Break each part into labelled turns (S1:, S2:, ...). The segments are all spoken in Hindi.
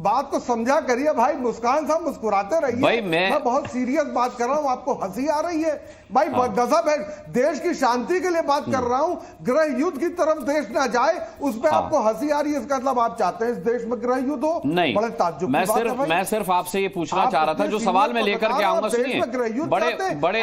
S1: बात को समझा करिए भाई। मुस्कान साहब मुस्कुराते रहिए
S2: भाई
S1: मैं बहुत सीरियस बात कर रहा हूं, आपको हंसी आ रही है भाई। गजब है, देश की शांति के लिए बात कर रहा हूं। गृह युद्ध की तरफ देश ना जाए उस पर आपको हंसी आ रही है, इसका मतलब आप चाहते हैं इस देश में गृह युद्ध हो?
S2: नहीं,
S1: बड़े ताज्जुब
S2: मैं
S1: की बात है भाई।
S2: मैं सिर्फ आपसे ये पूछना चाह रहा था, जो सवाल मैं लेकर के आऊंगा। सुनिए, बड़े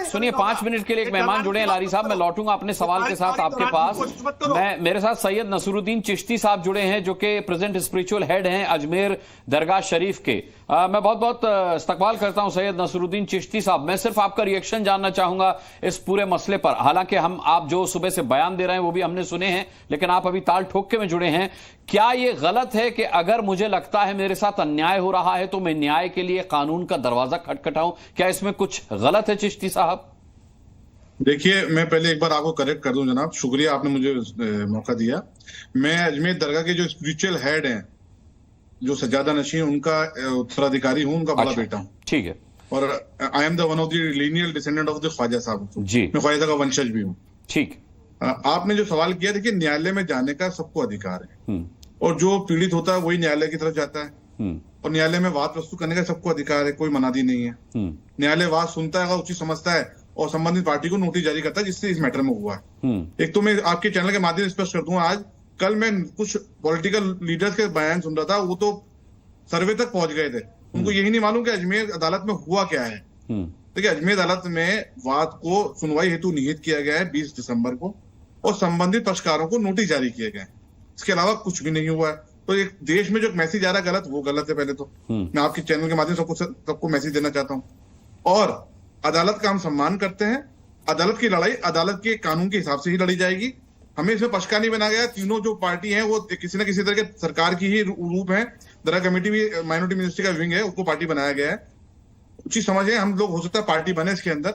S2: सुनिए, 5 मिनट के लिए एक मेहमान जुड़े हैं लारी साहब, मैं लौटूंगा अपने सवाल के साथ आपके पास। मेरे साथ सैयद नसरुद्दीन चिश्ती साहब जुड़े हैं, जो कि प्रेजेंट स्पिरिचुअल हेड हैं अजमेर दरगाह शरीफ के। मैं बहुत बहुत इस्तकबाल करता हूं सैयद नसरुद्दीन चिश्ती साहब। मैं सिर्फ आपका रिएक्शन जानना चाहूंगा इस पूरे मसले पर। हालांकि आप जो सुबह से बयान दे रहे हैं वो भी हमने सुने हैं, लेकिन आप अभी ताल ठोक के में जुड़े हैं। क्या ये गलत है कि अगर मुझे लगता है मेरे साथ अन्याय हो रहा है तो मैं न्याय के लिए कानून का दरवाजा खटखटाऊं? क्या इसमें कुछ गलत है चिश्ती साहब?
S3: देखिए, मैं पहले एक बार आपको करेक्ट कर दूं जनाब, शुक्रिया आपने मुझे मौका दिया। मैं अजमेर दरगाह के जो स्पिरिचुअल हेड हैं, जो सज्जादा नशीन, उनका उत्तराधिकारी हूं, उनका बड़ा बेटा हूं।
S2: ठीक है।
S3: और I am the one of the lineal descendant of the Khwaja Sahab
S2: ji.
S3: मैं ख्वाजा का वंशज भी हूँ।
S2: ठीक।
S3: आपने जो सवाल किया, देखिए न्यायालय में जाने का सबको अधिकार है, और जो पीड़ित होता है वही न्यायालय की तरफ जाता है, और न्यायालय में वाद प्रस्तुत करने का सबको अधिकार है, कोई मनादी नहीं है। न्यायालय वाद सुनता है, अगर उचित समझता है, और संबंधित पार्टी को नोटिस जारी करता है, जिससे इस मैटर में हुआ है। एक तो मैं आपके चैनल के माध्यम से स्पष्ट कर दूं, आज कल मैं कुछ पॉलिटिकल लीडर्स के बयान सुन रहा था, वो तो सर्वे तक पहुंच गए थे, उनको यही नहीं मालूम कि अजमेर अदालत में हुआ क्या है। देखिए, अजमेर अदालत में वाद को सुनवाई हेतु निहित किया गया है 20 दिसंबर को, और संबंधित पक्षकारों को नोटिस जारी किए गए। इसके अलावा कुछ भी नहीं हुआ है। तो एक देश में जो मैसेज आ रहा है गलत, वो गलत है। पहले तो मैं आपके चैनल के माध्यम से सबको मैसेज देना चाहता हूँ, और अदालत का हम सम्मान करते हैं। अदालत की लड़ाई अदालत के कानून के हिसाब से ही लड़ी जाएगी। हमें इसमें पक्षकार नहीं बनाया गया। तीनों जो पार्टी हैं वो किसी न किसी तरह के सरकार की ही रूप है। दरगाह कमेटी भी माइनॉरिटी मिनिस्ट्री का विंग है, उसको पार्टी बनाया गया है। उचित समझे, हम लोग हो सकता है पार्टी बने इसके अंदर,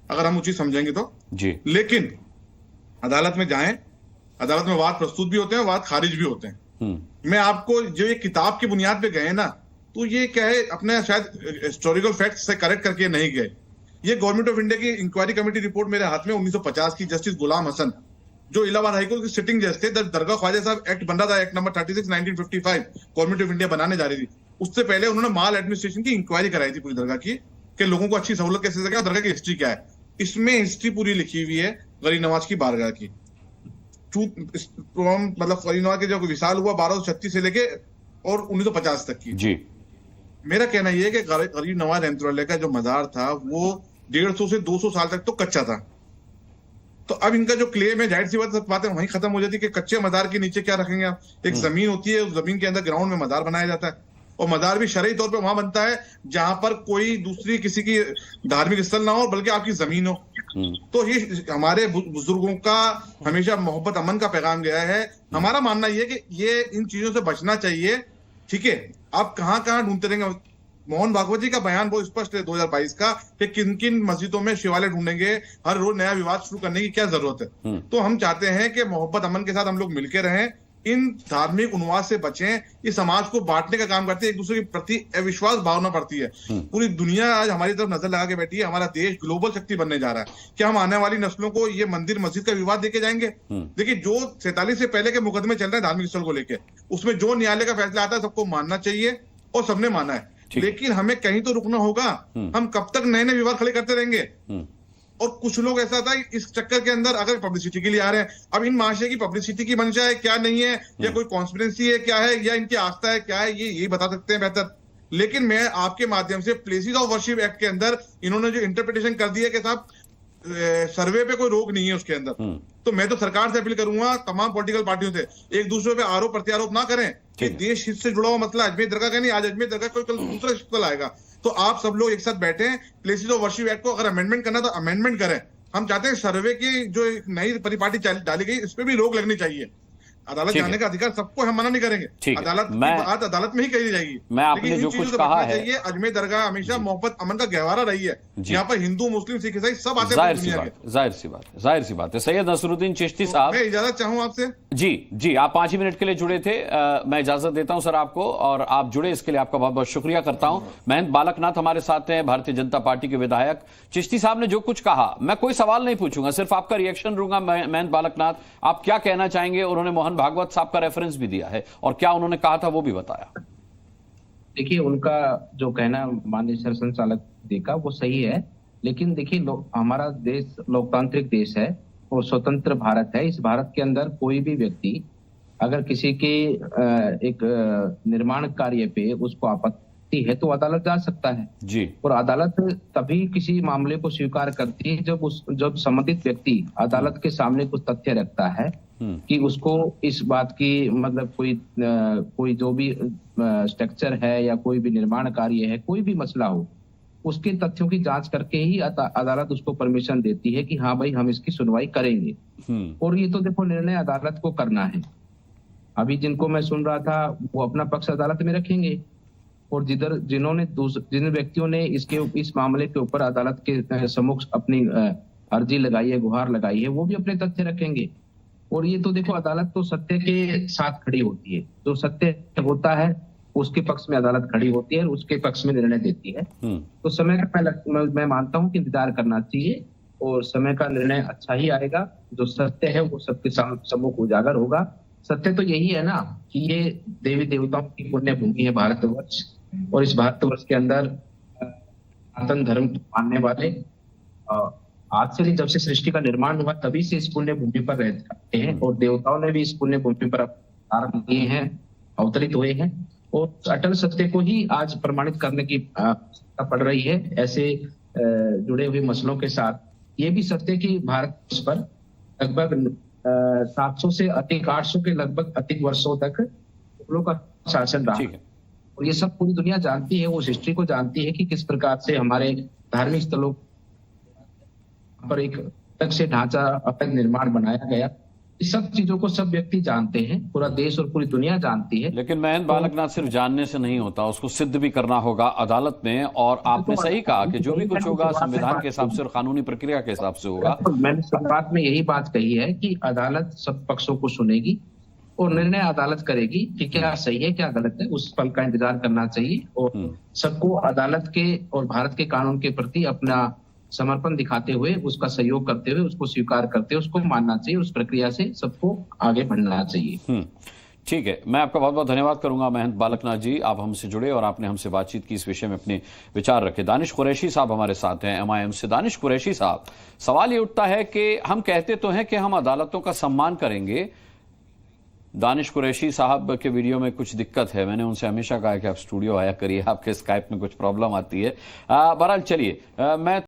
S3: अगर हम उचित समझेंगे तो जी। लेकिन अदालत में जाएं, अदालत में वाद प्रस्तुत भी होते हैं, वाद खारिज भी होते हैं। मैं आपको जो ये किताब की बुनियाद पे गए ना, तो ये क्या है, अपने शायद हिस्टोरिकल फैक्ट से करेक्ट करके नहीं गए। ये गवर्नमेंट ऑफ इंडिया की इंक्वायरी कमेटी रिपोर्ट मेरे हाथ में 1950 की, जस्टिस गुलाम हसन, जो इलाहाबाद हाईकोर्ट के सिटिंग जज थे। दरगाह ख्वाजा साहब एक्ट बन रहा था, act number 36 1955 government of India बनाने जा रही थी। उससे पहले उन्होंने माल एडमिनिस्ट्रेशन की इंक्वायरी कराई थी पूरी दरगाह की, कि लोगों को अच्छी सहूलत कैसे सके, दरगाह की हिस्ट्री क्या है। इसमें हिस्ट्री पूरी लिखी हुई है गरीब नवाज की बारगाह की। मतलब गरीब नवाज के जो विशाल हुआ 1236 से लेके और 1950 तक की जी। मेरा कहना यह है कि गरीब नवाज रहमतुल्लाह का जो मजार था वो 150 से 200 साल तक तो कच्चा था। तो अब इनका जो क्लेम है, जाहिर सी बात है वहीं खत्म हो जाती है कि कच्चे मजार के नीचे क्या रखेंगे आप। एक जमीन होती है, उस जमीन के अंदर ग्राउंड में मजार बनाया जाता है, और मजार भी शरई तौर पे वहां बनता है जहां पर कोई दूसरी किसी की धार्मिक स्थल ना हो, बल्कि आपकी जमीन हो। तो ये हमारे बुजुर्गों का हमेशा मोहब्बत अमन का पैगाम गया है। हमारा मानना यह है कि ये इन चीजों से बचना चाहिए। ठीक है, आप कहां कहां ढूंढते रहेंगे। मोहन भागवत जी का बयान बहुत स्पष्ट है 2022 का, कि किन किन मस्जिदों में शिवालय ढूंढेंगे, हर रोज नया विवाद शुरू करने की क्या जरूरत है। तो हम चाहते हैं कि मोहब्बत अमन के साथ हम लोग मिलकर रहें, इन धार्मिक उन्माद से बचें। ये समाज को बांटने का काम करते हैं, एक दूसरे के प्रति अविश्वास भावना पड़ती है। पूरी दुनिया आज हमारी तरफ नजर लगा के बैठी है। हमारा देश ग्लोबल शक्ति बनने जा रहा है। क्या हम आने वाली नस्लों को ये मंदिर मस्जिद का विवाद देके जाएंगे? देखिए, जो 47 से पहले के मुकदमे चल रहे हैं धार्मिक स्थल को लेकर, उसमें जो न्यायालय का फैसला आता है सबको मानना चाहिए, और सबने माना है। लेकिन हमें कहीं तो रुकना होगा। हम कब तक नए नए विवाद खड़े करते रहेंगे? और कुछ लोग ऐसा था, इस चक्कर के अंदर अगर पब्लिसिटी के लिए आ रहे हैं, अब इन महाशय की पब्लिसिटी की मंशा है क्या, नहीं है, या कोई कॉन्स्पिरेंसी है क्या है, या इनकी आस्था है क्या है, ये यही बता सकते हैं बेहतर। लेकिन मैं आपके माध्यम से प्लेसेस ऑफ वर्शिप एक्ट के अंदर इन्होंने जो इंटरप्रिटेशन कर दिया कि साहब सर्वे पे कोई रोक नहीं है उसके अंदर, तो मैं तो सरकार से अपील करूंगा, तमाम पॉलिटिकल पार्टियों से, एक दूसरे पे आरोप प्रत्यारोप ना करें कि देश हित से जुड़ा हुआ मसला अजमेर दरगाह का नहीं, आज अजमेर दरगाह कोई कल दूसरा स्थल आएगा। तो आप सब लोग एक साथ बैठे, प्लेसेस ऑफ वर्शिप एक्ट को अगर अमेंडमेंट करना तो अमेंडमेंट करें। हम चाहते हैं सर्वे की जो एक नई परिपाटी डाली गई, इस पे भी रोक लगनी चाहिए। अदालत जाने का अधिकार सबको, हम मना नहीं करेंगे। अदालत की बात अदालत में ही कही जाएगी।
S2: मैं आपने जो कुछ कहा है,
S3: अजमेर दरगाह हमेशा मोहब्बत अमन का गहवारा रही है। यहाँ पर हिंदू मुस्लिम सिख ईसाई सब आते हैं।
S2: जाहिर सी बात है। सैयद नसरुद्दीन चिश्ती साहब,
S3: मैं इजाजत चाहूँ आपसे।
S2: जी, आप 5 ही मिनट के लिए जुड़े थे। मैं इजाजत देता हूं सर आपको, और आप जुड़े इसके लिए आपका बहुत बहुत शुक्रिया करता हूं। महंत बालकनाथ हमारे साथ हैं, भारतीय जनता पार्टी के विधायक। चिश्ती साहब ने जो कुछ कहा, मैं कोई सवाल नहीं पूछूंगा, सिर्फ आपका रिएक्शन लूंगा। महंत बालकनाथ, आप क्या कहना चाहेंगे? उन्होंने मोहन भागवत साहब का रेफरेंस भी दिया है, और क्या उन्होंने कहा था वो भी बताया।
S4: देखिए, उनका जो कहना माननीय सर संचालक का वो सही है, लेकिन देखिए हमारा देश लोकतांत्रिक देश है और स्वतंत्र भारत है। इस भारत के अंदर कोई भी व्यक्ति अगर किसी के एक निर्माण कार्य पे उसको आपत्ति है तो अदालत जा सकता है
S2: जी।
S4: और अदालत तभी किसी मामले को स्वीकार करती है जब संबंधित व्यक्ति अदालत के सामने कुछ तथ्य रखता है कि उसको इस बात की मतलब कोई जो भी स्ट्रक्चर है या कोई भी निर्माण कार्य है, कोई भी मसला हो, उसके तथ्यों की जांच करके ही अदालत उसको परमिशन देती है कि हाँ भाई हम इसकी सुनवाई करेंगे। और ये तो देखो निर्णय अदालत को करना है। अभी जिनको मैं सुन रहा था वो अपना पक्ष अदालत में रखेंगे और जिन व्यक्तियों ने इस मामले के ऊपर अदालत के सम्मुख अपनी अर्जी लगाई है, गुहार लगाई है, वो भी अपने तथ्य रखेंगे। और ये तो देखो अदालत तो सत्य के साथ खड़ी होती है, जो सत्य होता है उसके पक्ष में अदालत खड़ी होती है और उसके पक्ष में निर्णय देती है। तो समय का मैं मानता हूं कि इंतजार करना चाहिए और समय का निर्णय अच्छा ही आएगा। जो सत्य है वो सबके सम्मुख उजागर होगा। सत्य तो यही है ना कि ये देवी देवताओं की पुण्य भूमि है भारतवर्ष, और इस भारतवर्ष के अंदर सनातन धर्म मानने वाले आज से जब से सृष्टि का निर्माण हुआ तभी से इस पुण्य भूमि पर रहते हैं और देवताओं ने भी इस पुण्य भूमि पर अवतार लिए हैं, अवतरित हुए हैं और अटल सत्य को ही आज प्रमाणित करने की आवश्यकता पड़ रही है। ऐसे जुड़े हुए मसलों के साथ ये भी सत्य कि भारत पर लगभग 700 से अधिक 800 के लगभग अधिक वर्षों तक मुगलों का शासन रहा और ये सब पूरी दुनिया जानती है, वो हिस्ट्री को जानती है कि किस प्रकार से हमारे धार्मिक स्थलों पर एक अलग से ढांचा अलग निर्माण बनाया गया। इस सब चीजों को सब व्यक्ति जानते हैं, पूरा देश और पूरी दुनिया जानती है।
S2: लेकिन महेंद्र बालकनाथ सिर्फ जानने से नहीं होता, उसको सिद्ध भी करना होगा अदालत में। और आपने सही कहा कि जो भी कुछ होगा संविधान के हिसाब से और कानूनी प्रक्रिया के हिसाब से होगा।
S4: मैंने शुरुआत में यही बात कही है कि अदालत सब पक्षों को सुनेगी और निर्णय अदालत करेगी कि क्या सही है क्या गलत है। उस पल का इंतजार करना चाहिए और सबको अदालत के और भारत के कानून के प्रति अपना समर्पण दिखाते हुए, उसका सहयोग करते हुए, उसको स्वीकार करते हुए उसको मानना चाहिए। उस प्रक्रिया से सबको आगे बढ़ना चाहिए।
S2: ठीक है, मैं आपका बहुत बहुत धन्यवाद करूंगा महेंद्र बालकनाथ जी, आप हमसे जुड़े और आपने हमसे बातचीत की, इस विषय में अपने विचार रखे। दानिश कुरैशी साहब हमारे साथ हैं MIM से। दानिश कुरैशी साहब, सवाल ये उठता है कि हम कहते तो हैं कि हम अदालतों का सम्मान करेंगे। दानिश कुरैशी साहब के वीडियो में कुछ दिक्कत है, मैंने उनसे हमेशा कहा कि आप स्टूडियो आया करिए, आपके स्काइप में कुछ प्रॉब्लम आती है। बहरहाल चलिए, मैं